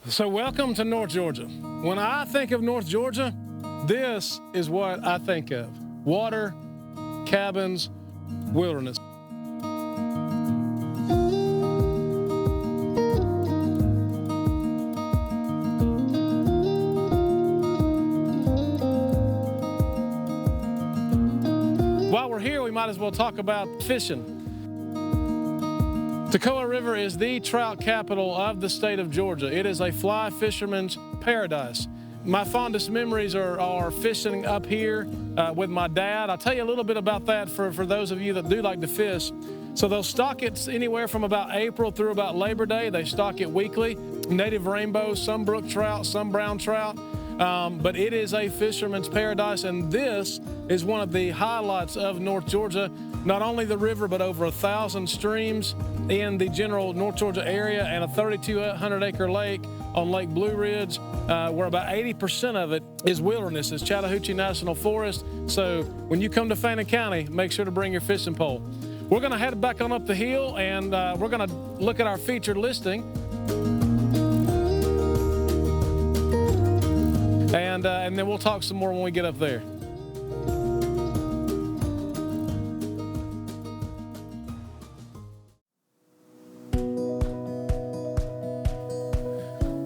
So welcome to North Georgia. When I think of North Georgia, this is what I think of: water, cabins, wilderness. While we're here, we might as well talk about fishing. Toccoa River is the trout capital of the state of Georgia. It is a fly fisherman's paradise. My fondest memories are fishing up here with my dad. I'll tell you a little bit about that for those of you that do like to fish. So they'll stock it anywhere from about April through about Labor Day. They stock it weekly. Native rainbows, some brook trout, some brown trout. But it is a fisherman's paradise, and this is one of the highlights of North Georgia. Not only the river, but over 1,000 streams in the general North Georgia area, and a 3,200-acre lake on Lake Blue Ridge, where about 80% of it is wilderness. It's Chattahoochee National Forest. So when you come to Fannin County, make sure to bring your fishing pole. We're going to head back on up the hill, and we're going to look at our featured listing. And then we'll talk some more when we get up there.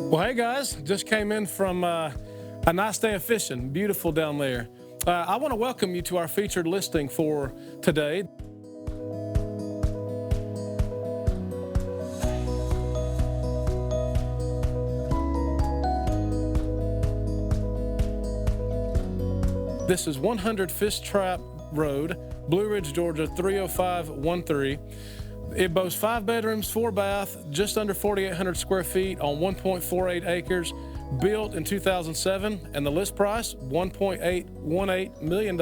Well, hey guys, just came in from a nice day of fishing. Beautiful down there. I want to welcome you to our featured listing for today. This is 100 Fish Trap Road, Blue Ridge, Georgia, 30513. It boasts 5 bedrooms, 4 baths, just under 4,800 square feet on 1.48 acres, built in 2007, and the list price, $1.818 million.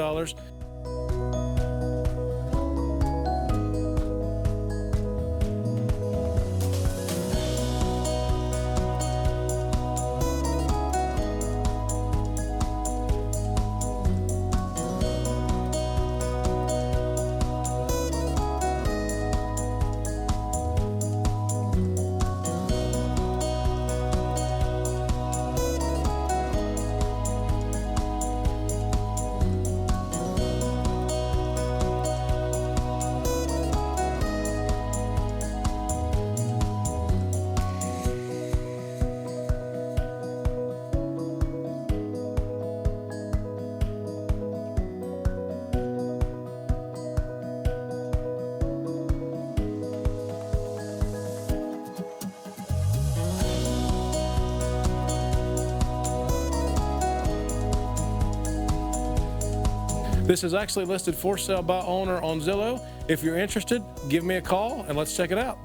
This is actually listed for sale by owner on Zillow. If you're interested, give me a call and let's check it out.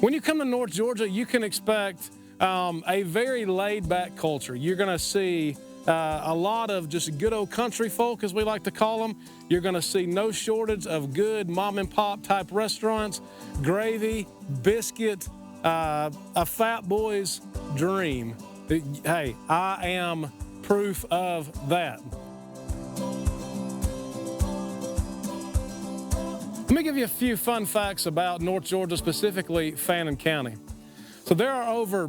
When you come to North Georgia, you can expect a very laid-back culture. You're going to see a lot of just good old country folk, as we like to call them. You're going to see no shortage of good mom-and-pop type restaurants, gravy, biscuit, a fat boy's dream. Hey, I am proof of that. Let me give you a few fun facts about North Georgia, specifically Fannin County. So there are over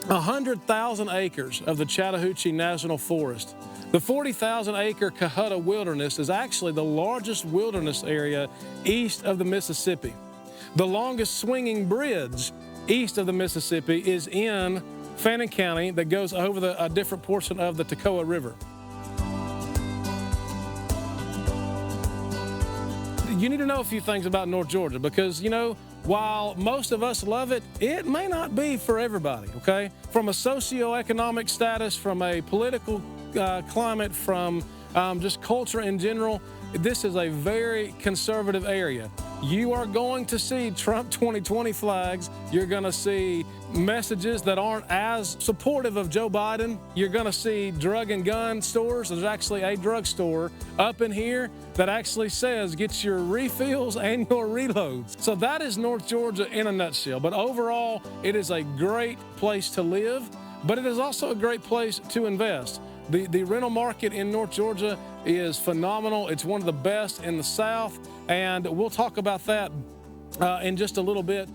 100,000 acres of the Chattahoochee National Forest. The 40,000-acre Cohutta Wilderness is actually the largest wilderness area east of the Mississippi. The longest swinging bridge east of the Mississippi is in Fannin County that goes over a different portion of the Toccoa River. You need to know a few things about North Georgia because, you know, while most of us love it, it may not be for everybody, okay? From a socioeconomic status, from a political climate, from just culture in general, this is a very conservative area. you are going to see Trump 2020 flags. You're going to see messages that aren't as supportive of Joe Biden. You're going to see drug and gun stores. There's actually a drug store up in here that actually says get your refills and your reloads. So that is North Georgia in a nutshell. But overall, it is a great place to live, but it is also a great place to invest. The rental market in North Georgia is phenomenal. It's one of the best in the South, and we'll talk about that in just a little bit.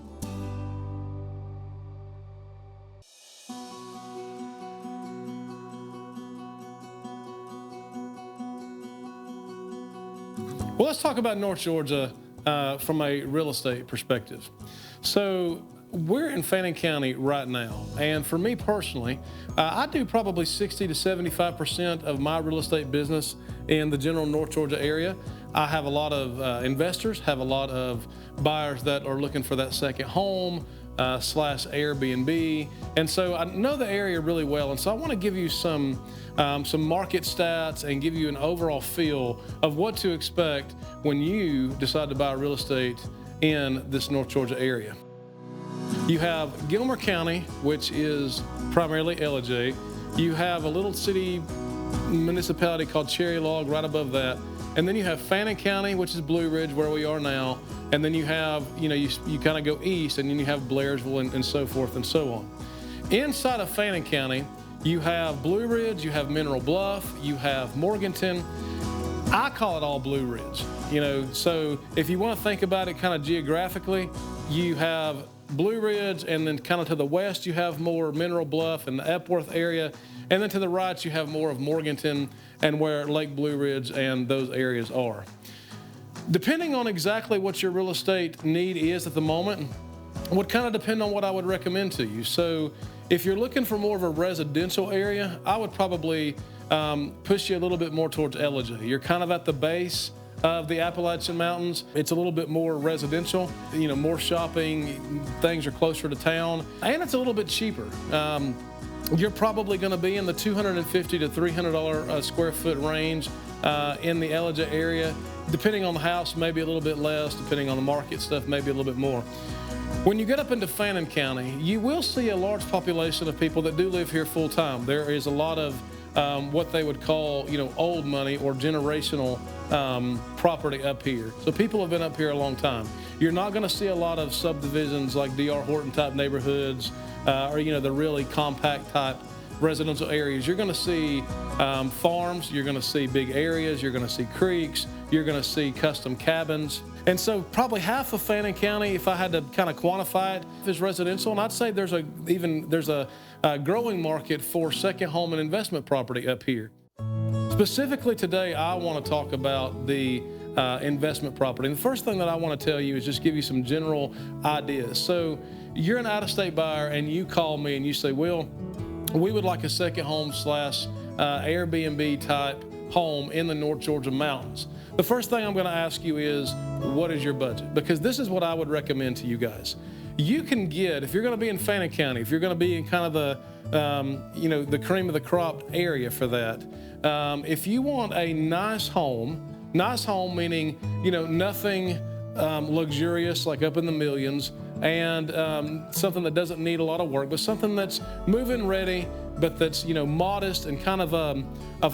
Well, let's talk about North Georgia from a real estate perspective. So we're in Fannin County right now, and for me personally, I do probably 60 to 75% of my real estate business in the general North Georgia area. I have a lot of investors, have a lot of buyers that are looking for that second home slash Airbnb, and so I know the area really well, and so I want to give you some market stats and give you an overall feel of what to expect when you decide to buy real estate in this North Georgia area. You have Gilmer County, which is primarily LJ. You have a little city municipality called Cherry Log right above that. And then you have Fannin County, which is Blue Ridge, where we are now. And then you have, you kind of go east, and then you have Blairsville and so forth and so on. Inside of Fannin County, you have Blue Ridge, you have Mineral Bluff, you have Morganton. I call it all Blue Ridge, so if you want to think about it kind of geographically, you have Blue Ridge, and then kind of to the west you have more Mineral Bluff and the Epworth area, and then to the right you have more of Morganton and where Lake Blue Ridge and those areas are. Depending on exactly what your real estate need is at the moment would kind of depend on what I would recommend to you. So if you're looking for more of a residential area, I would probably push you a little bit more towards LJ. You're kind of at the base of the Appalachian Mountains. It's a little bit more residential, more shopping, things are closer to town, and it's a little bit cheaper. You're probably going to be in the $250 to $300 square foot range in the LJ area. Depending on the house, maybe a little bit less. Depending on the market stuff, maybe a little bit more. When you get up into Fannin County, you will see a large population of people that do live here full time. There is a lot of what they would call, old money or generational property up here. So people have been up here a long time. You're not going to see a lot of subdivisions like D.R. Horton type neighborhoods or, the really compact type residential areas. You're going to see farms, you're going to see big areas, you're going to see creeks, you're going to see custom cabins. And so probably half of Fannin County, if I had to kind of quantify it, is residential. And I'd say there's a growing market for second home and investment property up here. Specifically today, I want to talk about the investment property. And the first thing that I want to tell you is just give you some general ideas. So you're an out-of-state buyer and you call me and you say, Will, we would like a second home slash Airbnb type home in the North Georgia mountains. The first thing I'm going to ask you is, what is your budget? Because this is what I would recommend to you guys. You can get, if you're going to be in Fannin County, if you're going to be in kind of the, the cream of the crop area for that, if you want a nice home meaning, nothing luxurious like up in the millions, and something that doesn't need a lot of work, but something that's move-in ready, but that's modest and kind of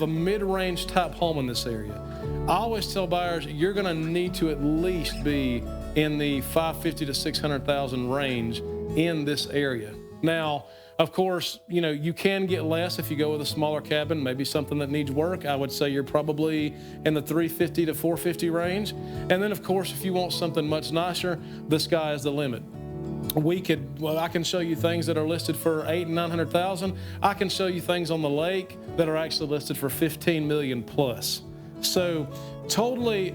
a mid-range type home in this area. I always tell buyers you're going to need to at least be in the $550,000 to $600,000 range in this area. Now, of course, you can get less if you go with a smaller cabin, maybe something that needs work. I would say you're probably in the $350,000 to $450,000 range. And then, of course, if you want something much nicer, the sky is the limit. I can show you things that are listed for $800,000 and $900,000. I can show you things on the lake that are actually listed for $15 million plus. So totally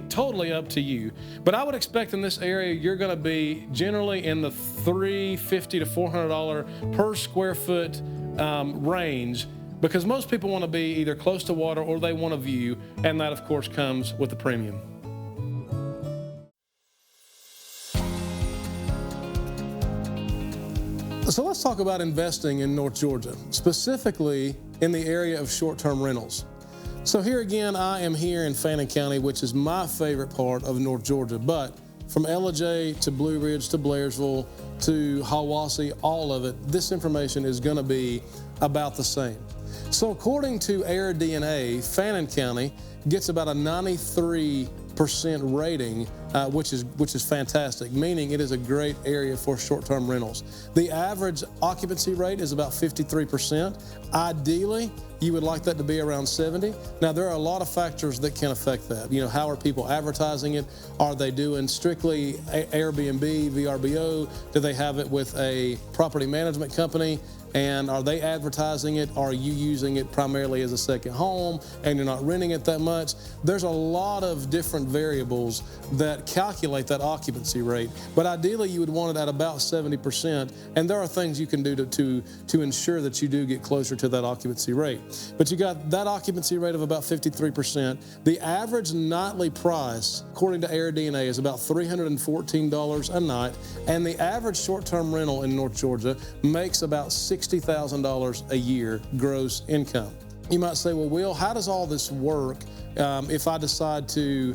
up to you. But I would expect in this area, you're going to be generally in the $350 to $400 per square foot range, because most people want to be either close to water or they want a view, and that of course comes with the premium. So let's talk about investing in North Georgia, specifically in the area of short-term rentals. So here again, I am here in Fannin County, which is my favorite part of North Georgia, but from Ellijay to Blue Ridge to Blairsville to Hiwassee, all of it, this information is going to be about the same. So according to AirDNA, Fannin County gets about a 93% rating, which is fantastic, meaning it is a great area for short-term rentals. The average occupancy rate is about 53%. Ideally, you would like that to be around 70. Now, there are a lot of factors that can affect that. You know, how are people advertising it? Are they doing strictly Airbnb, VRBO? Do they have it with a property management company? And are they advertising it? Are you using it primarily as a second home and you're not renting it that much? There's a lot of different variables that calculate that occupancy rate, but ideally you would want it at about 70%, and there are things you can do to ensure that you do get closer to that occupancy rate. But you got that occupancy rate of about 53%. The average nightly price, according to AirDNA, is about $314 a night, and the average short-term rental in North Georgia makes about $60,000 a year gross income. You might say, well, Will, how does all this work if I decide to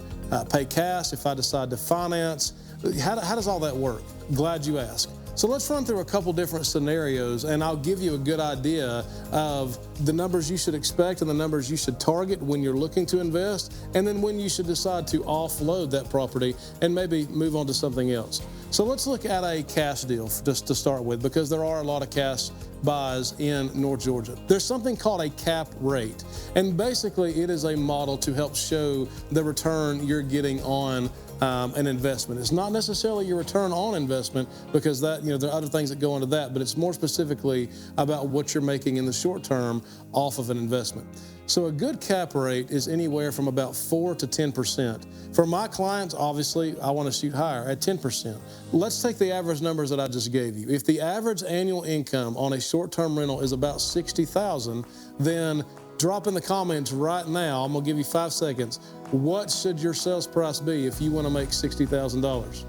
pay cash, if I decide to finance? How does all that work? Glad you asked. So let's run through a couple different scenarios, and I'll give you a good idea of the numbers you should expect and the numbers you should target when you're looking to invest, and then when you should decide to offload that property and maybe move on to something else. So let's look at a cash deal just to start with, because there are a lot of cash buys in North Georgia. There's something called a cap rate, and basically it is a model to help show the return you're getting on an investment. It's not necessarily your return on investment, because that, you know, there are other things that go into that, but it's more specifically about what you're making in the short term off of an investment. So a good cap rate is anywhere from about 4 to 10%. For my clients, obviously, I want to shoot higher at 10%. Let's take the average numbers that I just gave you. If the average annual income on a short-term rental is about $60,000, then drop in the comments right now. I'm gonna give you 5 seconds. What should your sales price be if you want to make $60,000?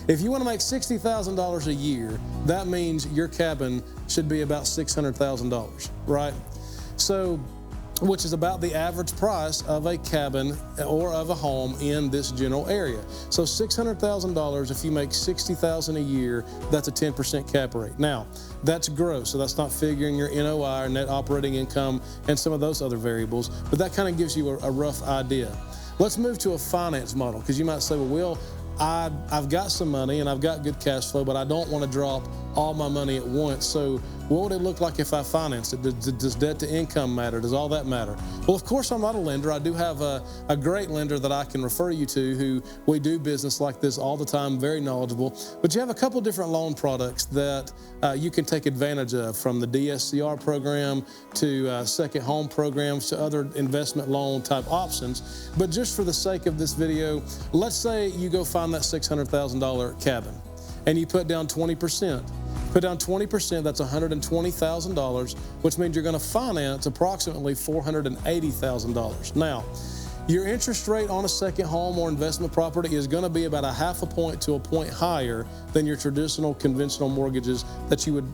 If you want to make $60,000 a year, that means your cabin should be about $600,000, right? So, which is about the average price of a cabin or of a home in this general area. So $600,000, if you make $60,000 a year, that's a 10% cap rate. Now, that's gross, so that's not figuring your NOI or net operating income and some of those other variables, but that kind of gives you a rough idea. Let's move to a finance model, because you might say, well, Will, I've got some money and I've got good cash flow, but I don't want to drop all my money at once. So what would it look like if I financed it? Does debt to income matter? Does all that matter? Well, of course, I'm not a lender. I do have a great lender that I can refer you to, who we do business like this all the time, very knowledgeable. But you have a couple different loan products that you can take advantage of, from the DSCR program to second home programs to other investment loan type options. But just for the sake of this video, let's say you go find that $600,000 cabin and you put down 20%. Put down 20%, that's $120,000, which means you're going to finance approximately $480,000. Now, your interest rate on a second home or investment property is going to be about 0.5 point to a point higher than your traditional conventional mortgages that you would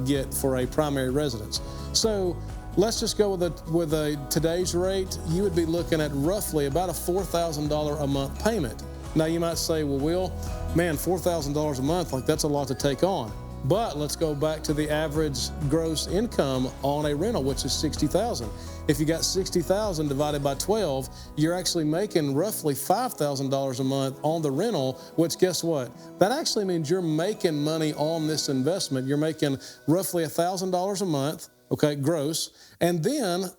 get for a primary residence. So let's just go with today's rate. You would be looking at roughly about a $4,000 a month payment. Now you might say, well, Will, man, $4,000 a month, like that's a lot to take on. But let's go back to the average gross income on a rental, which is $60,000. If you got $60,000 divided by 12, you're actually making roughly $5,000 a month on the rental, which, guess what? That actually means you're making money on this investment. You're making roughly $1,000 a month, okay, gross. And then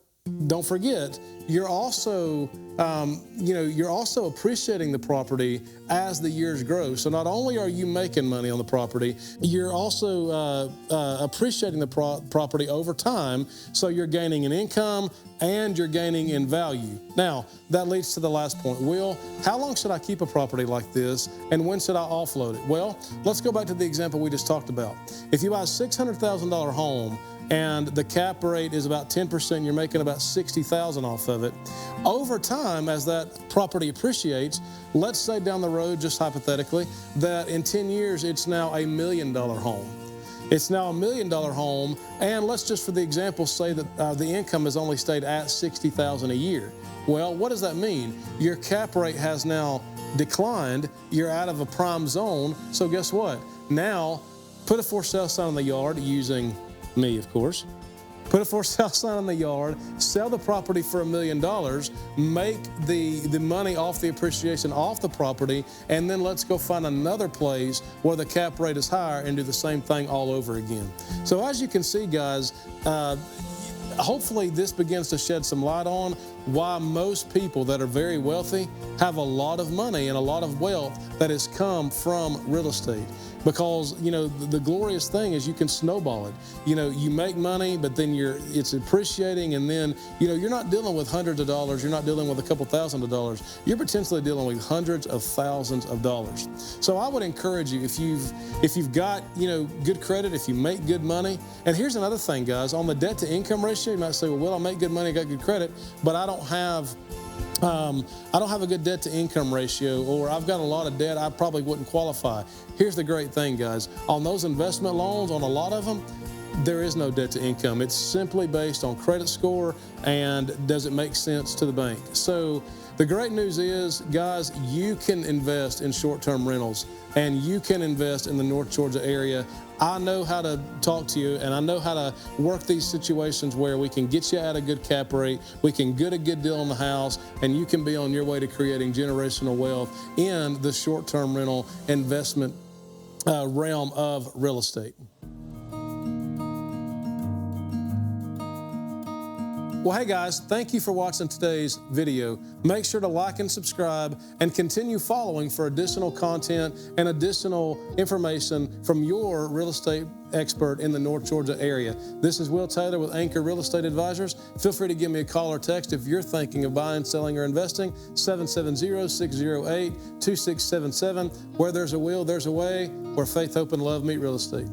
don't forget, you're also, you're also appreciating the property as the years grow. So not only are you making money on the property, you're also appreciating the property over time. So you're gaining in income and you're gaining in value. Now, that leads to the last point. Will, how long should I keep a property like this, and when should I offload it? Well, let's go back to the example we just talked about. If you buy a $600,000 home, and the cap rate is about 10%, you're making about $60,000 off of it. Over time, as that property appreciates, let's say down the road, just hypothetically, that in 10 years, it's now $1 million home. It's now $1 million home, and let's just for the example say that the income has only stayed at $60,000 a year. Well, what does that mean? Your cap rate has now declined. You're out of a prime zone. So guess what? Now, put a for sale sign on the yard using me, of course. Put a for sale sign on the yard, sell the property for $1 million, make the money off the appreciation off the property, and then let's go find another place where the cap rate is higher and do the same thing all over again. So as you can see, guys, hopefully this begins to shed some light on why most people that are very wealthy have a lot of money and a lot of wealth that has come from real estate. Because, you know, the glorious thing is you can snowball it. You know, you make money, but then it's appreciating, and then, you know, you're not dealing with hundreds of dollars, you're not dealing with a couple thousand of dollars, you're potentially dealing with hundreds of thousands of dollars. So I would encourage you, if you've got, you know, good credit, if you make good money, and here's another thing, guys, on the debt to income ratio, you might say, well, I make good money, I got good credit, but I don't have a good debt to income ratio, or I've got a lot of debt, I probably wouldn't qualify. Here's the great thing, guys. On those investment loans, on a lot of them, there is no debt to income. It's simply based on credit score and does it make sense to the bank. So the great news is, guys, you can invest in short-term rentals and you can invest in the North Georgia area. I know how to talk to you, and I know how to work these situations where we can get you at a good cap rate, we can get a good deal on the house, and you can be on your way to creating generational wealth in the short-term rental investment realm of real estate. Well, hey guys, thank you for watching today's video. Make sure to like and subscribe and continue following for additional content and additional information from your real estate expert in the North Georgia area. This is Will Taylor with Anchor Real Estate Advisors. Feel free to give me a call or text if you're thinking of buying, selling, or investing. 770-608-2677. Where there's a will, there's a way. Where faith, hope, and love meet real estate.